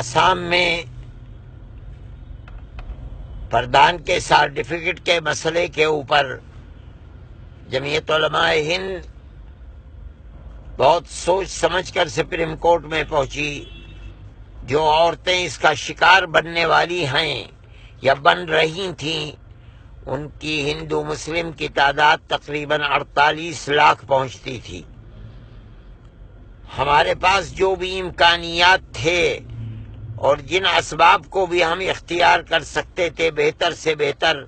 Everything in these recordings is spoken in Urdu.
آسام میں پردھان کے سرٹیفکیٹ کے مسئلے کے اوپر جمعیت علماء ہند بہت سوچ سمجھ کر سپریم کورٹ میں پہنچی. جو عورتیں اس کا شکار بننے والی ہیں یا بن رہی تھیں، ان کی ہندو مسلم کی تعداد تقریباً 48 لاکھ پہنچتی تھی. ہمارے پاس جو بھی امکانیات تھے اور جن اسباب کو بھی ہم اختیار کر سکتے تھے بہتر سے بہتر،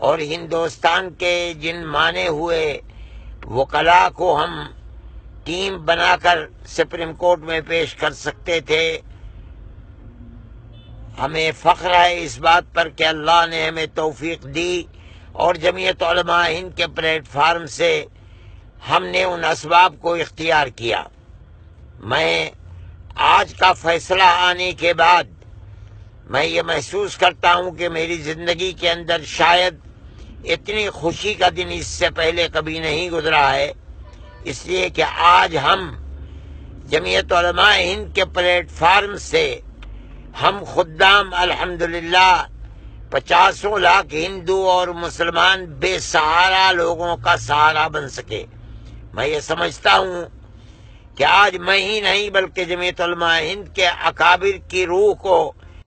اور ہندوستان کے جن مانے ہوئے وکلاء کو ہم ٹیم بنا کر سپریم کورٹ میں پیش کر سکتے تھے. ہمیں فخر ہے اس بات پر کہ اللہ نے ہمیں توفیق دی اور جمعیت علماء ہند کے پلیٹ فارم سے ہم نے ان اسباب کو اختیار کیا. میں آج کا فیصلہ آنے کے بعد میں یہ محسوس کرتا ہوں کہ میری زندگی کے اندر شاید اتنی خوشی کا دن اس سے پہلے کبھی نہیں گزرا ہے، اس لیے کہ آج ہم جمعیت علماء ہند کے پلیٹ فارم سے ہم خدام الحمدللہ 50 لاکھ ہندو اور مسلمان بے سہارا لوگوں کا سہارا بن سکے. میں یہ سمجھتا ہوں کہ آج میں ہی نہیں بلکہ جمعیت علماء ہند کے اکابر کی روح کو